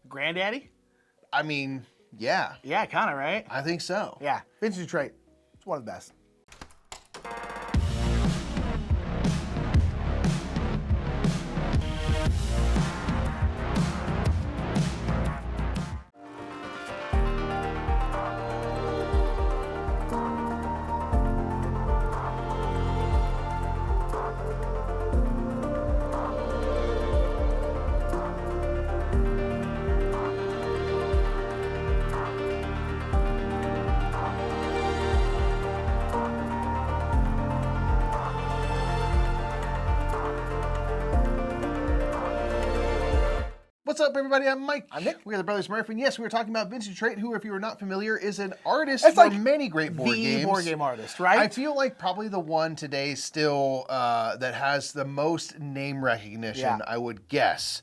Granddaddy? I mean, yeah. Yeah, kind of, right? I think so. Yeah. Vincent Dutrait. It's one of the best. What's up, everybody? I'm Mike. I'm Nick. We're the Brothers Murphy, and yes, we were talking about Vincent Dutrait, who, if you are not familiar, is an artist It's for like many great board games. The board game artist, right? I feel like probably the one today still that has the most name recognition, Yeah. I would guess.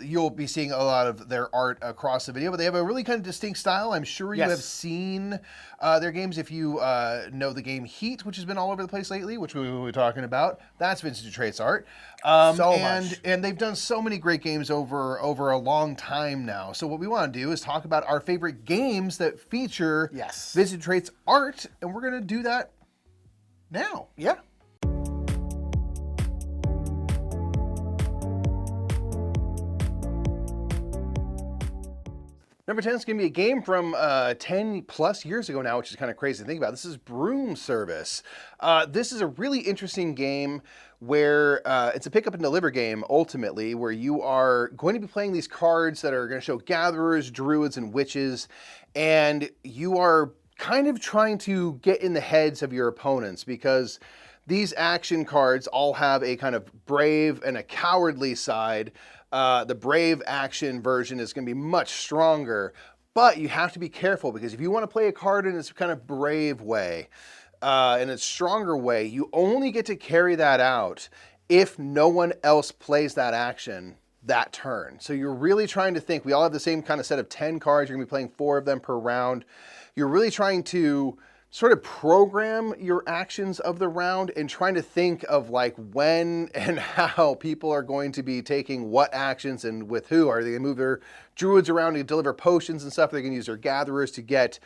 You'll be seeing a lot of their art across the video, but they have a really kind of distinct style. I'm sure you Yes. have seen their games. If you know the game Heat, which has been all over the place lately, which we will be talking about, that's Vincent Dutrait's art. Much. And they've done so many great games over a long time now. So what we want to do is talk about our favorite games that feature Yes. Vincent Dutrait's art, and we're going to do that now. Yeah. Number 10 is going to be a game from 10 plus years ago now, which is kind of crazy to think about. This is Broom Service. This is a really interesting game where it's a pick up and deliver game, ultimately, where you are going to be playing these cards that are going to show gatherers, druids, and witches, and you are kind of trying to get in the heads of your opponents, because these action cards all have a kind of brave and a cowardly side. The brave action version is going to be much stronger, but you have to be careful, because if you want to play a card in its kind of brave way, in its stronger way, you only get to carry that out if no one else plays that action that turn. So you're really trying to think, we all have the same kind of set of 10 cards, you're going to be playing 4 of them per round. You're really trying to sort of program your actions of the round and trying to think of like when and how people are going to be taking what actions and with who. Are they going to move their druids around to deliver potions and stuff? They're going to use their gatherers to get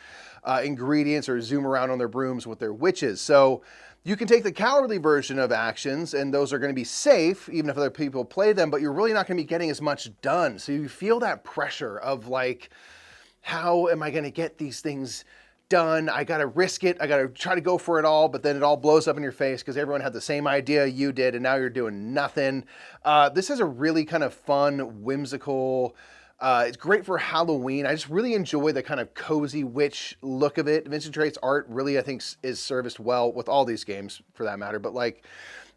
ingredients, or zoom around on their brooms with their witches. So you can take the cowardly version of actions, and those are going to be safe even if other people play them, but you're really not going to be getting as much done. So you feel that pressure of like, how am I going to get these things done? I got to risk it. I got to try to go for it all, but then it all blows up in your face because everyone had the same idea you did, and now you're doing nothing. This is a really kind of fun, whimsical, it's great for Halloween. I just really enjoy the kind of cozy witch look of it. Vincent Dutrait's art really, I think, is serviced well with all these games for that matter, but like,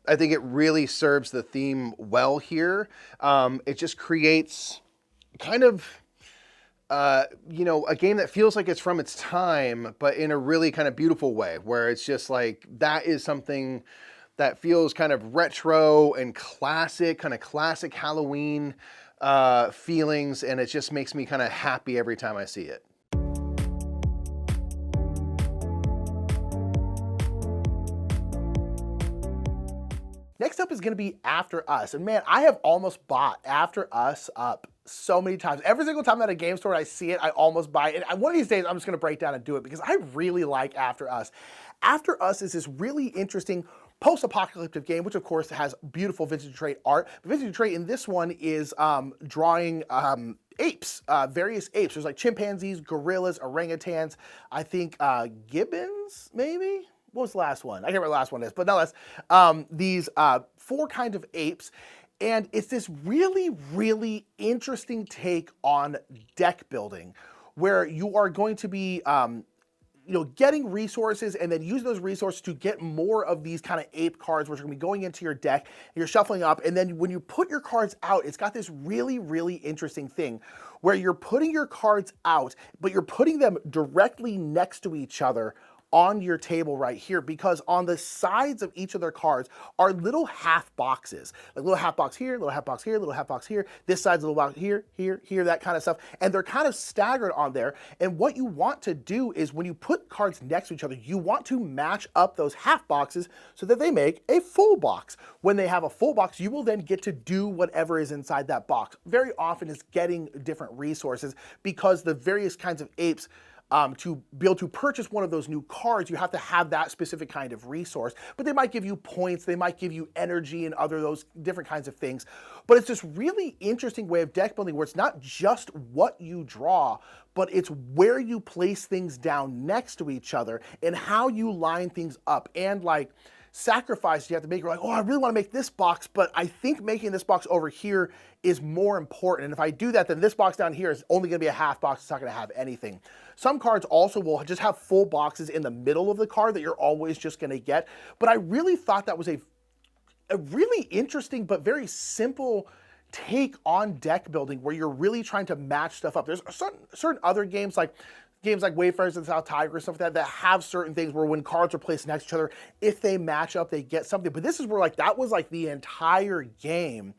I think it really serves the theme well here. It just creates kind of you know, a game that feels like it's from its time, but in a really kind of beautiful way, where it's just like, that is something that feels kind of retro and classic, kind of classic Halloween feelings, and it just makes me kind of happy every time I see it. Next up is going to be After Us. And man, I have almost bought After Us up so many times. Every single time at a game store I see it, I almost buy it. And one of these days I'm just going to break down and do it, because I really like After Us. After Us is this really interesting post-apocalyptic game, which of course has beautiful Vincent Dutrait art. But Vincent Dutrait in this one is drawing apes, various apes. There's like chimpanzees, gorillas, orangutans, I think gibbons, maybe? What was the last one? I can't remember what the last one is, but nonetheless, these 4 kind of apes. And it's this really, really interesting take on deck building, where you are going to be you know, getting resources and then using those resources to get more of these kind of ape cards, which are going to be going into your deck. You're shuffling up, and then when you put your cards out, it's got this really, really interesting thing where you're putting your cards out, but you're putting them directly next to each other on your table right here, because on the sides of each of their cards are little half boxes, like little half box here, little half box here, little half box here, this side's a little box here, here, here, that kind of stuff. And they're kind of staggered on there. And what you want to do is when you put cards next to each other, you want to match up those half boxes so that they make a full box. When they have a full box, you will then get to do whatever is inside that box. Very often it's getting different resources, because the various kinds of apes, to be able to purchase one of those new cards, you have to have that specific kind of resource. But they might give you points, they might give you energy and other those different kinds of things. But it's this really interesting way of deck building where it's not just what you draw, but it's where you place things down next to each other and how you line things up. And like sacrifice you have to make. You're like, oh, I really want to make this box, but I think making this box over here is more important. And if I do that, then this box down here is only going to be a half box. It's not going to have anything. Some cards also will just have full boxes in the middle of the card that you're always just going to get. But I really thought that was a really interesting but very simple take on deck building, where you're really trying to match stuff up. There's certain other games like Wayfarers and South Tiger and stuff like that, that have certain things where when cards are placed next to each other, if they match up, they get something. But this is where like that was like the entire game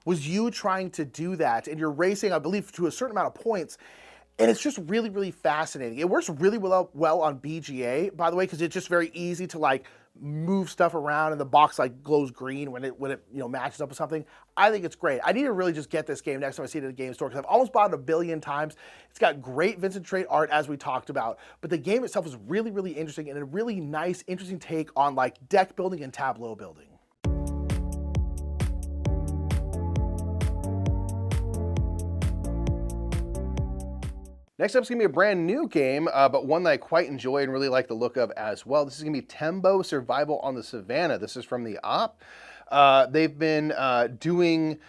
was you trying to do that, and you're racing, I believe, to a certain amount of points. And it's just really, really fascinating. It works really well on BGA, by the way, because it's just very easy to like move stuff around and the box like glows green when it matches up with something. I think it's great. I need to really just get this game next time I see it at a game store, because I've almost bought it 1 billion times. It's got great Vincent Dutrait art, as we talked about, but the game itself is really, really interesting and a really nice, interesting take on like deck building and tableau building. Next up is going to be a brand new game, but one that I quite enjoy and really like the look of as well. This is going to be Tembo Survival on the Savannah. This is from the A.R.T. They've been doing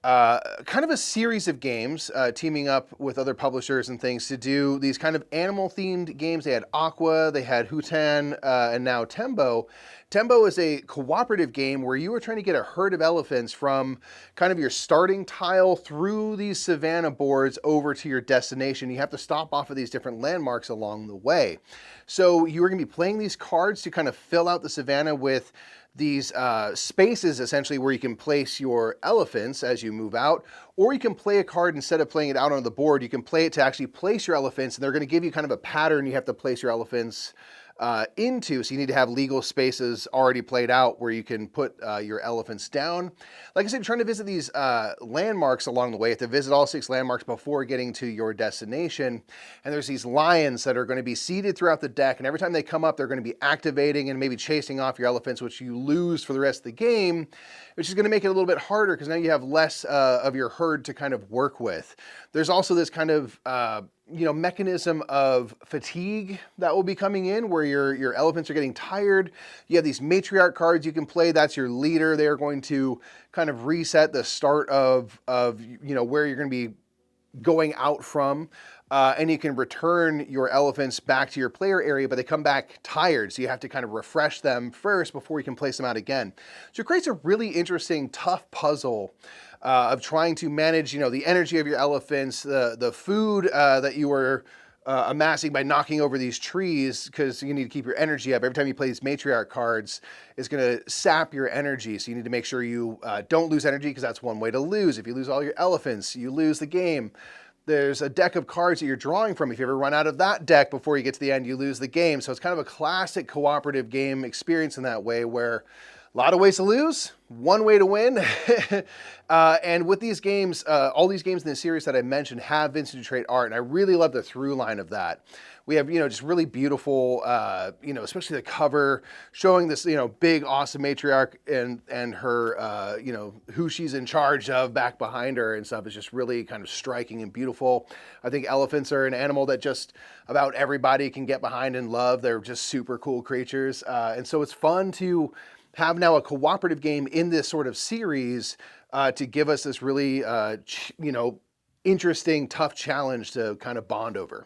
kind of a series of games, teaming up with other publishers and things to do these kind of animal-themed games. They had Aqua, they had Hutan, and now Tembo. Tembo is a cooperative game where you are trying to get a herd of elephants from kind of your starting tile through these savanna boards over to your destination. You have to stop off of these different landmarks along the way. So you are going to be playing these cards to kind of fill out the savanna with these spaces essentially where you can place your elephants as you move out, or you can play a card instead of playing it out on the board. You can play it to actually place your elephants, and they're going to give you kind of a pattern you have to place your elephants into. So you need to have legal spaces already played out where you can put your elephants down. Like I said, trying to visit these landmarks along the way. You have to visit all 6 landmarks before getting to your destination. And there's these lions that are going to be seated throughout the deck, and every time they come up, they're going to be activating and maybe chasing off your elephants, which you lose for the rest of the game, which is going to make it a little bit harder because now you have less of your herd to kind of work with. There's also this kind of mechanism of fatigue that will be coming in where your elephants are getting tired. You have these matriarch cards you can play. That's your leader. They're going to kind of reset the start of where you're going to be going out from. And you can return your elephants back to your player area, but they come back tired. So you have to kind of refresh them first before you can place them out again. So it creates a really interesting, tough puzzle of trying to manage, the energy of your elephants, the food that you were amassing by knocking over these trees, because you need to keep your energy up. Every time you play these matriarch cards, it's going to sap your energy. So you need to make sure you don't lose energy, because that's one way to lose. If you lose all your elephants, you lose the game. There's a deck of cards that you're drawing from. If you ever run out of that deck before you get to the end, you lose the game. So it's kind of a classic cooperative game experience in that way, where a lot of ways to lose, one way to win. And with these games, all these games in the series that I mentioned have Vincent Dutrait art, and I really love the through line of that. We have, just really beautiful, especially the cover showing this, big, awesome matriarch and her, who she's in charge of back behind her and stuff is just really kind of striking and beautiful. I think elephants are an animal that just about everybody can get behind and love. They're just super cool creatures. And so it's fun to have now a cooperative game in this sort of series to give us this really, interesting, tough challenge to kind of bond over.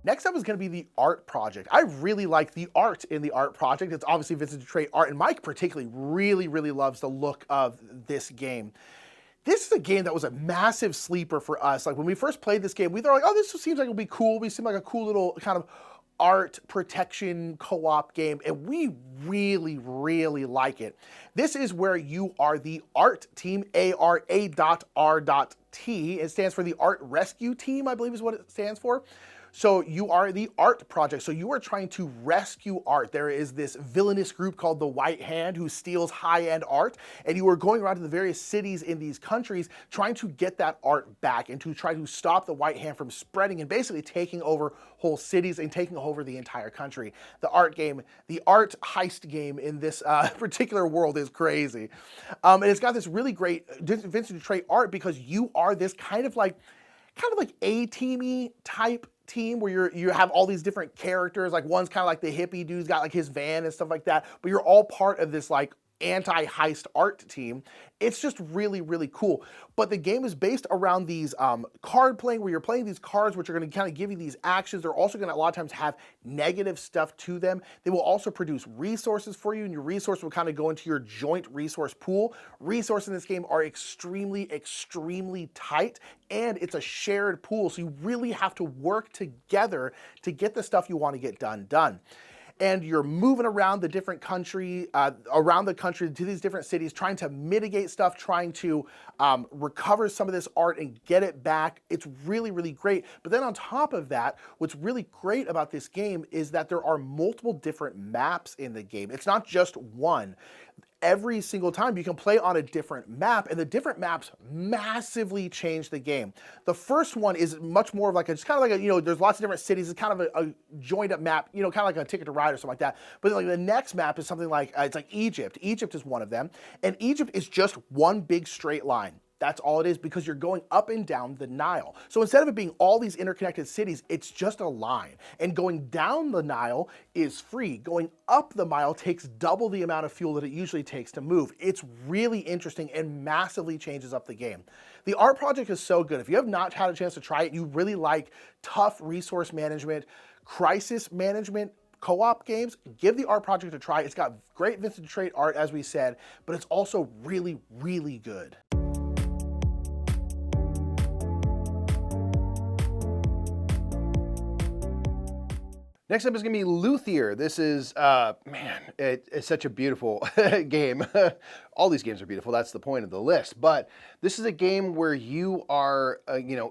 Next up is going to be the art project. I really like the art in the art project. It's obviously Vincent Dutrait art, and Mike particularly really, really loves the look of this game. This is a game that was a massive sleeper for us. Like when we first played this game, we thought like, oh, this seems like it'll be cool. We seem like a cool little kind of art protection co-op game, and we really, really like it. This is where you are the art team, A.R.T. It stands for the Art Rescue Team, I believe is what it stands for. So you are the art project. So you are trying to rescue art. There is this villainous group called the White Hand who steals high-end art, and you are going around to the various cities in these countries trying to get that art back and to try to stop the White Hand from spreading and basically taking over whole cities and taking over the entire country. The art game, the art heist game in this particular world is crazy. And it's got this really great Vincent Dutrait art because you are this kind of like A-teamy type team where you have all these different characters. Like one's kind of like the hippie dude's got like his van and stuff like that, but you're all part of this like anti-heist art team. It's just really, really cool. But the game is based around these card playing where you're playing these cards which are going to kind of give you these actions. They're also going to a lot of times have negative stuff to them. They will also produce resources for you, and your resource will kind of go into your joint resource pool. Resources in this game are extremely, extremely tight, and it's a shared pool, so you really have to work together to get the stuff you want to get done. And you're moving around the different country, around the country to these different cities, trying to mitigate stuff, trying to recover some of this art and get it back. It's really, really great. But then on top of that, what's really great about this game is that there are multiple different maps in the game. It's not just one. Every single time you can play on a different map, and the different maps massively change the game. The first one is much more of like it's kind of like a, there's lots of different cities. It's kind of a joined up map, kind of like a Ticket to Ride or something like that. But like the next map is something like, it's like Egypt. Egypt is one of them. And Egypt is just one big straight line. That's all it is, because you're going up and down the Nile. So instead of it being all these interconnected cities, it's just a line. And going down the Nile is free. Going up the Nile takes double the amount of fuel that it usually takes to move. It's really interesting and massively changes up the game. The art project is so good. If you have not had a chance to try it, you really like tough resource management, crisis management, co-op games, give the art project a try. It's got great Vincent Dutrait art, as we said, but it's also really, really good. Next up is going to be Luthier. This is, man, it's such a beautiful game. All these games are beautiful. That's the point of the list. But this is a game where you are,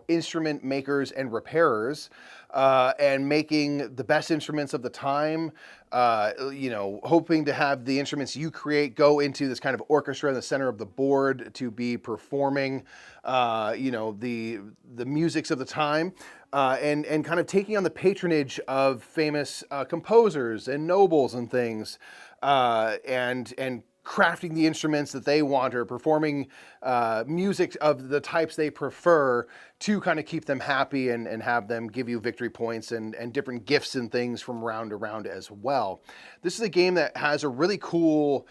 instrument makers and repairers, and making the best instruments of the time, hoping to have the instruments you create go into this kind of orchestra in the center of the board to be performing, the musics of the time. And kind of taking on the patronage of famous composers and nobles and things, and crafting the instruments that they want, or performing music of the types they prefer to kind of keep them happy and have them give you victory points and different gifts and things from round to round as well. This is a game that has a really cool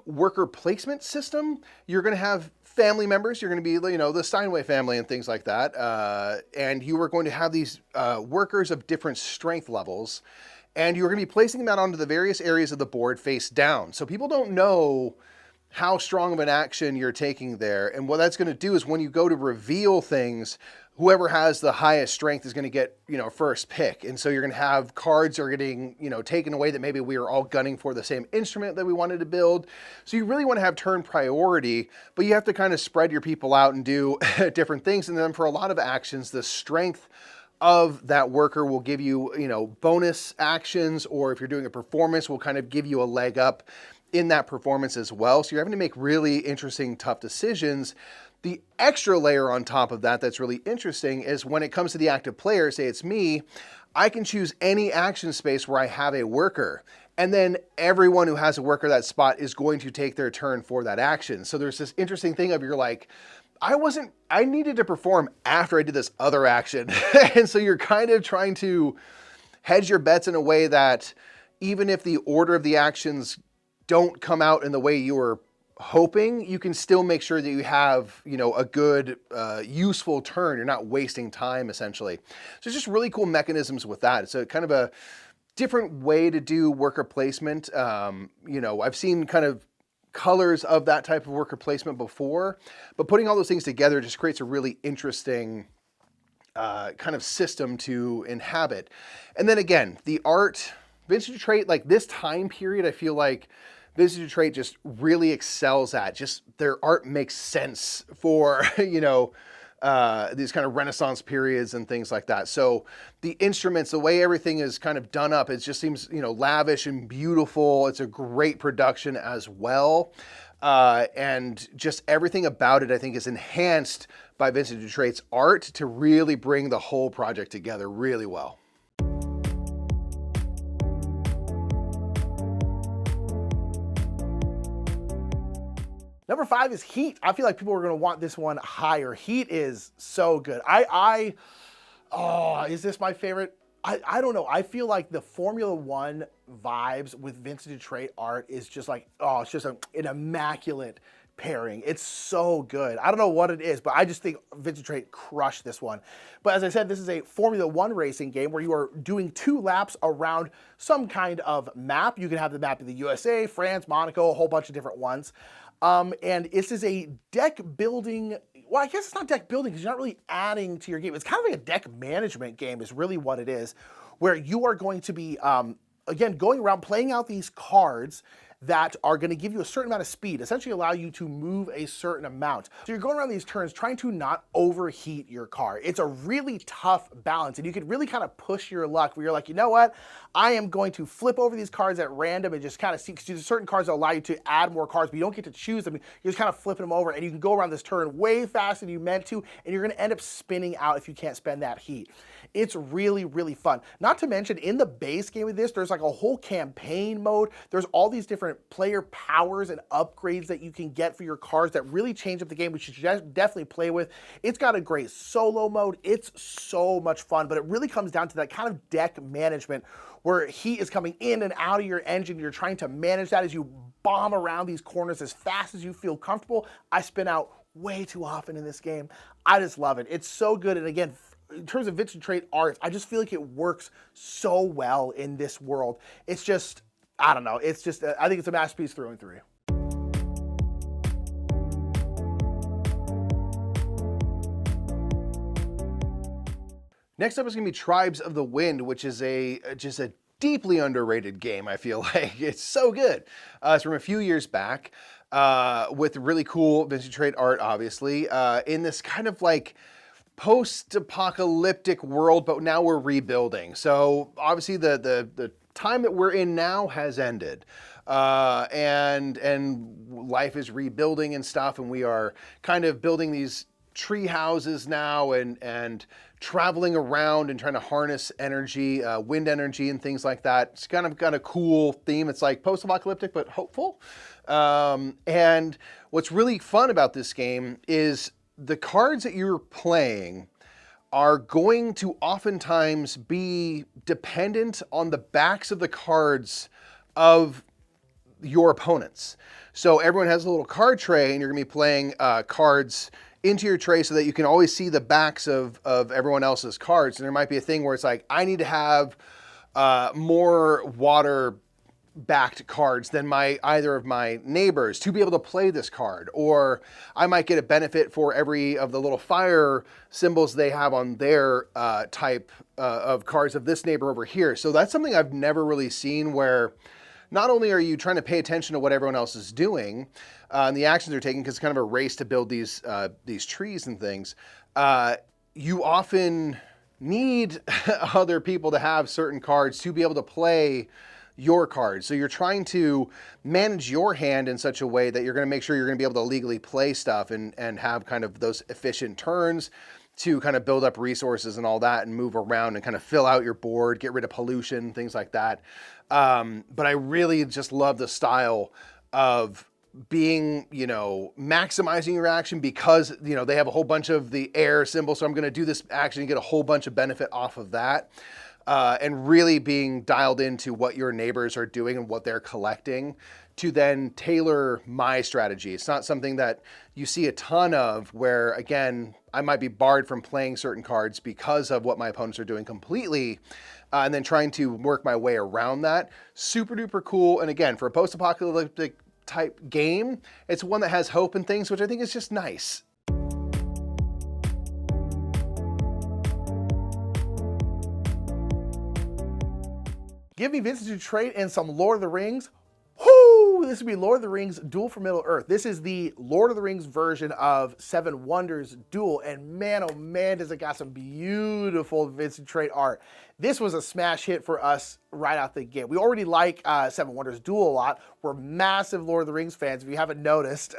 worker placement system. You're going to have family members. You're going to be, the Steinway family and things like that. And you are going to have these workers of different strength levels. And you're going to be placing them out onto the various areas of the board face down. So people don't know how strong of an action you're taking there. And what that's going to do is when you go to reveal things, whoever has the highest strength is going to get, first pick. And so you're going to have cards are getting, taken away that maybe we are all gunning for the same instrument that we wanted to build. So you really want to have turn priority, but you have to kind of spread your people out and do different things. And then for a lot of actions, the strength of that worker will give you, bonus actions, or if you're doing a performance, will kind of give you a leg up in that performance as well. So you're having to make really interesting, tough decisions. The extra layer on top of that that's really interesting is when it comes to the active player, say it's me, I can choose any action space where I have a worker. And then everyone who has a worker that spot is going to take their turn for that action. So there's this interesting thing of you're like, I needed to perform after I did this other action. And so you're kind of trying to hedge your bets in a way that even if the order of the actions don't come out in the way you were hoping, you can still make sure that you have, a good, useful turn. You're not wasting time, essentially. So it's just really cool mechanisms with that. It's a kind of a different way to do worker placement. I've seen kind of colors of that type of worker placement before, but putting all those things together just creates a really interesting kind of system to inhabit. And then again, the art, Vincent Dutrait, like this time period, I feel like Vincent Dutrait just really excels at. Just their art makes sense for, you know, these kind of Renaissance periods and things like that. So the instruments, the way everything is kind of done up, it just seems, you know, lavish and beautiful. It's a great production as well. And just everything about it, I think, is enhanced by Vincent Dutrait's art to really bring the whole project together really well. Number 5 is Heat. I feel like people are going to want this one higher. Heat is so good. Is this my favorite? I don't know. I feel like the Formula One vibes with Vincent Dutrait art is just like, it's just an immaculate pairing. It's so good. I don't know what it is, but I just think Vincent Dutrait crushed this one. But as I said, this is a Formula One racing game where you are doing 2 laps around some kind of map. You can have the map of the USA, France, Monaco, a whole bunch of different ones. And this is a deck building, well, I guess it's not deck building because you're not really adding to your game. It's kind of like a deck management game is really what it is, where you are going to be, again, going around playing out these cards that are going to give you a certain amount of speed, essentially allow you to move a certain amount. So you're going around these turns trying to not overheat your car. It's a really tough balance, and you could really kind of push your luck where you're like, you know what? I am going to flip over these cards at random and just kind of see, because there's certain cards that allow you to add more cards, but you don't get to choose them. You're just kind of flipping them over, and you can go around this turn way faster than you meant to, and you're going to end up spinning out if you can't spend that heat. It's really, really fun. Not to mention, in the base game of this, there's like a whole campaign mode. There's all these different player powers and upgrades that you can get for your cards that really change up the game, which you should definitely play with. It's got a great solo mode. It's so much fun, but it really comes down to that kind of deck management where heat is coming in and out of your engine. You're trying to manage that as you bomb around these corners as fast as you feel comfortable. I spin out way too often in this game. I just love it. It's so good. And again, in terms of Vincent Dutrait art, I just feel like it works so well in this world. It's just, I don't know. It's just, I think it's a masterpiece through and through. Next up is going to be Tribes of the Wind, which is just a deeply underrated game, I feel like. It's so good. It's from a few years back with really cool Vincent Dutrait art, obviously, in this kind of like post-apocalyptic world, but now we're rebuilding. So obviously the time that we're in now has ended, and life is rebuilding and stuff, and we are kind of building these tree houses now and traveling around and trying to harness energy, wind energy and things like that. It's kind of got a cool theme. It's like post-apocalyptic but hopeful. And what's really fun about this game is the cards that you're playing are going to oftentimes be dependent on the backs of the cards of your opponents. So everyone has a little card tray, and you're gonna be playing cards into your tray so that you can always see the backs of everyone else's cards. And there might be a thing where it's like, I need to have more water backed cards than either of my neighbors to be able to play this card, or I might get a benefit for every of the little fire symbols they have on their type of cards of this neighbor over here. So that's something I've never really seen, where not only are you trying to pay attention to what everyone else is doing and the actions they're taking, because it's kind of a race to build these trees and things, you often need other people to have certain cards to be able to play your cards. So you're trying to manage your hand in such a way that you're going to make sure you're going to be able to legally play stuff and have kind of those efficient turns to kind of build up resources and all that and move around and kind of fill out your board, get rid of pollution, things like that. But I really just love the style of being, maximizing your action because, they have a whole bunch of the air symbol. So I'm going to do this action and get a whole bunch of benefit off of that. And really being dialed into what your neighbors are doing and what they're collecting to then tailor my strategy. It's not something that you see a ton of where, again, I might be barred from playing certain cards because of what my opponents are doing completely, and then trying to work my way around that. Super duper cool. And again, for a post-apocalyptic type game. It's one that has hope and things, which I think is just nice. Give me Vincent Dutrait and some Lord of the Rings. Whoo! This would be Lord of the Rings Duel for Middle-earth. This is the Lord of the Rings version of Seven Wonders Duel, and man, oh man, does it got some beautiful Vincent Dutrait art. This was a smash hit for us right out the gate. We already like Seven Wonders Duel a lot. We're massive Lord of the Rings fans, if you haven't noticed.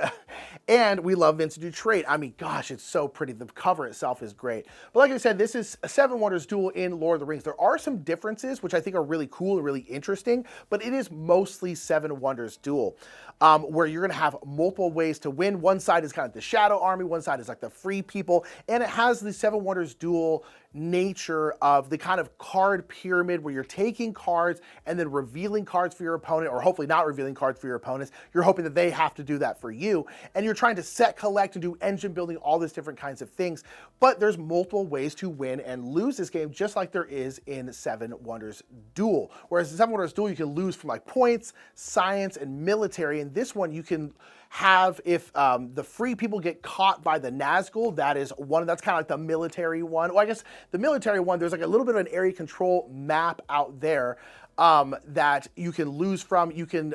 And we love Vincent Dutrait. I mean, gosh, it's so pretty. The cover itself is great. But like I said, this is a Seven Wonders Duel in Lord of the Rings. There are some differences, which I think are really cool and really interesting, but it is mostly Seven Wonders Duel, where you're going to have multiple ways to win. One side is kind of the Shadow Army, one side is like the Free People, and it has the Seven Wonders Duel nature of the kind of card pyramid where you're taking cards and then revealing cards for your opponent, or hopefully not revealing cards for your opponents. You're hoping that they have to do that for you, and you're trying to set, collect, and do engine building, all these different kinds of things. But there's multiple ways to win and lose this game, just like there is in Seven Wonders Duel. Whereas in Seven Wonders Duel, you can lose from like points, science, and military. In this one, you can have, if the Free People get caught by the Nazgul, that is one, that's kind of like the military one. Well, I guess the military one, there's like a little bit of an area control map out there that you can lose from. You can,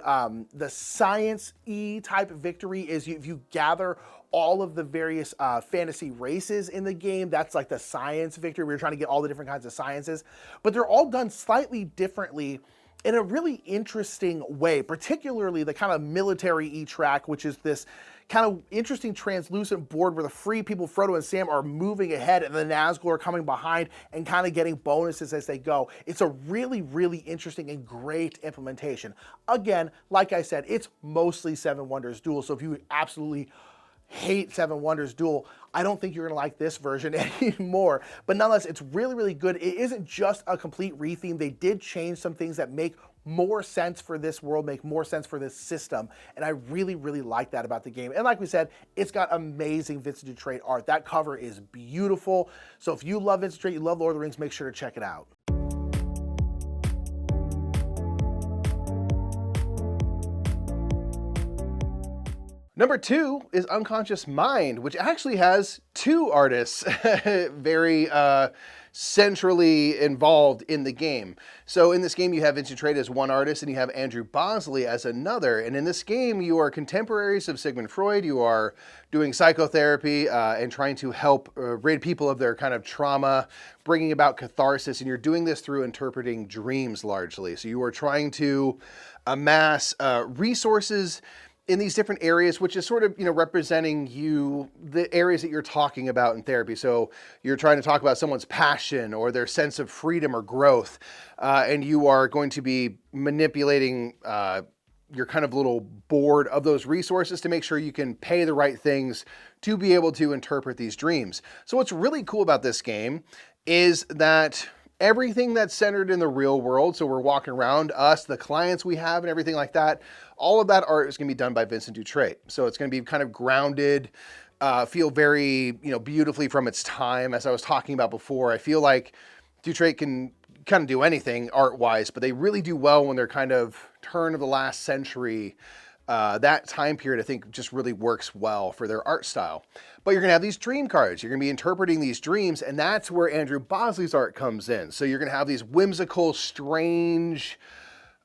the science-y type victory is if you gather all of the various fantasy races in the game. That's like the science victory, where you're trying to get all the different kinds of sciences. But they're all done slightly differently in a really interesting way, particularly the kind of military track, which is this kind of interesting translucent board where the Free People, Frodo and Sam, are moving ahead and the Nazgul are coming behind and kind of getting bonuses as they go. It's a really, really interesting and great implementation. Again, like I said, it's mostly Seven Wonders Duel, so if you absolutely hate Seven Wonders Duel, I don't think you're gonna like this version anymore. But nonetheless, it's really, really good. It isn't just a complete retheme. They did change some things that make more sense for this world, make more sense for this system. And I really, really like that about the game. And like we said, it's got amazing Vincent Dutrait art. That cover is beautiful. So if you love Vincent Dutrait, you love Lord of the Rings, make sure to check it out. Number 2 is Unconscious Mind, which actually has 2 artists very centrally involved in the game. So in this game, you have Vincent Dutrait as one artist, and you have Andrew Bosley as another. And in this game, you are contemporaries of Sigmund Freud. You are doing psychotherapy and trying to help rid people of their kind of trauma, bringing about catharsis. And you're doing this through interpreting dreams largely. So you are trying to amass resources in these different areas, which is sort of, you know, representing you, the areas that you're talking about in therapy. So you're trying to talk about someone's passion or their sense of freedom or growth, and you are going to be manipulating your kind of little board of those resources to make sure you can pay the right things to be able to interpret these dreams. So what's really cool about this game is that everything that's centered in the real world, so we're walking around, us, the clients we have and everything like that, all of that art is going to be done by Vincent Dutrait. So it's going to be kind of grounded, feel very, you know, beautifully from its time. As I was talking about before, I feel like Dutrait can kind of do anything art-wise, but they really do well when they're kind of turn of the last century. That time period, I think, just really works well for their art style. But you're going to have these dream cards. You're going to be interpreting these dreams, and that's where Andrew Bosley's art comes in. So you're going to have these whimsical, strange,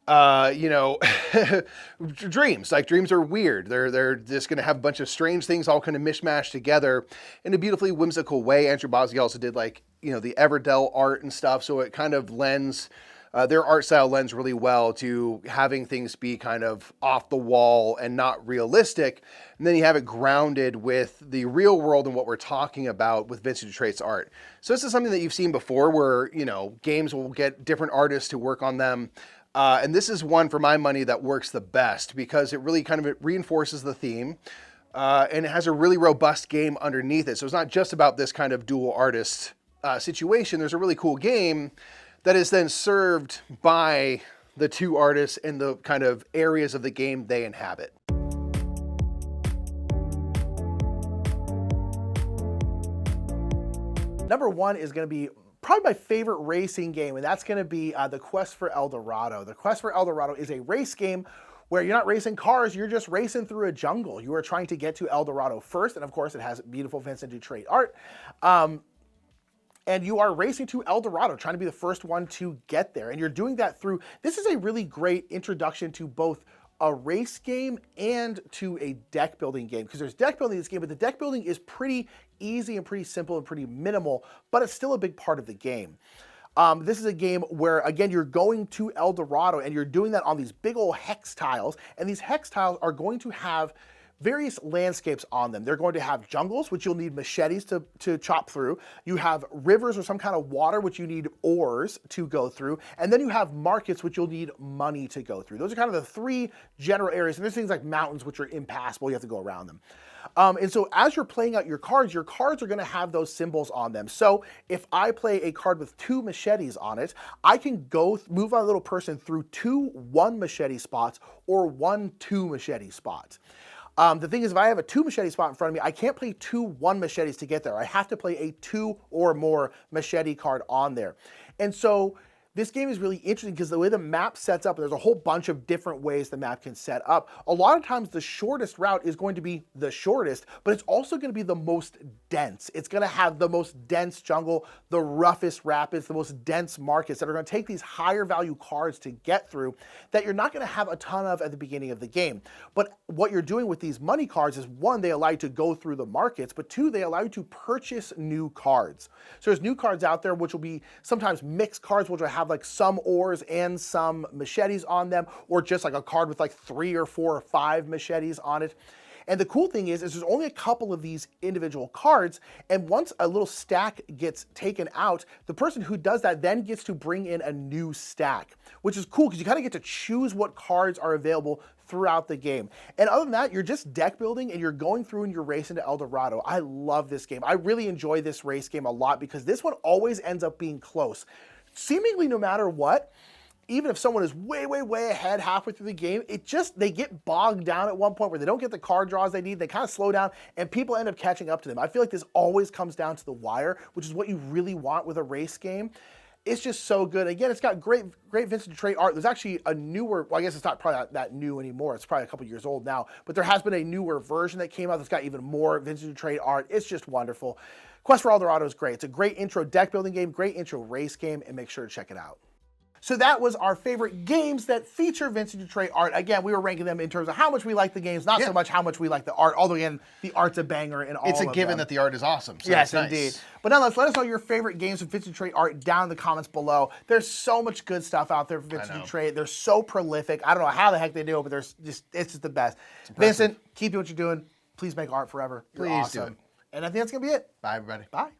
you know, dreams. Like, dreams are weird. They're just going to have a bunch of strange things all kind of mishmashed together in a beautifully whimsical way. Andrew Bosley also did, like, you know, the Everdell art and stuff, so it kind of lends... their art style lends really well to having things be kind of off the wall and not realistic. And then you have it grounded with the real world and what we're talking about with Vincent Dutrait's art. So this is something that you've seen before where, you know, games will get different artists to work on them. And this is one, for my money, that works the best because it really kind of reinforces the theme. And it has a really robust game underneath it. So it's not just about this kind of dual artist situation. There's a really cool game that is then served by the 2 artists in the kind of areas of the game they inhabit. Number 1 is going to be probably my favorite racing game, and that's going to be The Quest for El Dorado. The Quest for El Dorado is a race game where you're not racing cars, you're just racing through a jungle. You are trying to get to El Dorado first, and of course it has beautiful Vincent Dutrait art. And you are racing to El Dorado, trying to be the first one to get there. And you're doing that through, this is a really great introduction to both a race game and to a deck building game, because there's deck building in this game, but the deck building is pretty easy and pretty simple and pretty minimal, but it's still a big part of the game. This is a game where, again, you're going to El Dorado and you're doing that on these big old hex tiles, and these hex tiles are going to have various landscapes on them. They're going to have jungles, which you'll need machetes to chop through. You have rivers or some kind of water, which you need oars to go through. And then you have markets, which you'll need money to go through. Those are kind of the three general areas. And there's things like mountains, which are impassable. You have to go around them. And so as you're playing out your cards are going to have those symbols on them. So if I play a card with 2 machetes on it, I can go move my little person through 2 1 machete spots or 1 2 machete spots. The thing is, if I have a 2 machete spot in front of me, I can't play 2 1 machetes to get there. I have to play a 2 or more machete card on there. And so this game is really interesting because the way the map sets up, there's a whole bunch of different ways the map can set up. A lot of times the shortest route is going to be the shortest, but it's also going to be the most dense. It's going to have the most dense jungle, the roughest rapids, the most dense markets that are going to take these higher value cards to get through that you're not going to have a ton of at the beginning of the game. But what you're doing with these money cards is, 1, they allow you to go through the markets, but 2, they allow you to purchase new cards. So there's new cards out there, which will be sometimes mixed cards, which will have like some oars and some machetes on them, or just like a card with like 3 or 4 or 5 machetes on it. And the cool thing is there's only a couple of these individual cards, and once a little stack gets taken out, the person who does that then gets to bring in a new stack, which is cool because you kind of get to choose what cards are available throughout the game. And other than that, you're just deck building and you're going through and you're racing to El Dorado. I love this game. I really enjoy this race game a lot because this one always ends up being close. Seemingly no matter what, even if someone is way, way, way ahead halfway through the game, they get bogged down at one point where they don't get the card draws they need, they kind of slow down, and people end up catching up to them. I feel like this always comes down to the wire, which is what you really want with a race game. It's just so good. Again, it's got great Vincent Dutrait art. There's actually a newer, well, I guess it's not probably not that new anymore. It's probably a couple years old now, but there has been a newer version that came out that's got even more Vincent Dutrait art. It's just wonderful. Quest for El Dorado is great. It's a great intro deck building game, great intro race game, and make sure to check it out. So that was our favorite games that feature Vincent Dutrait art. Again, we were ranking them in terms of how much we like the games, not so much how much we like the art. Although again, the art's a banger in all of them. It's a given that the art is awesome. So yes, nice. Indeed. But nonetheless, let us know your favorite games with Vincent Dutrait art down in the comments below. There's so much good stuff out there for Vincent Dutrait. They're so prolific. I don't know how the heck they do it, but it's just the best. Vincent, keep doing what you're doing. Please make art forever. You're Please awesome. do it. And I think that's going to be it. Bye, everybody. Bye.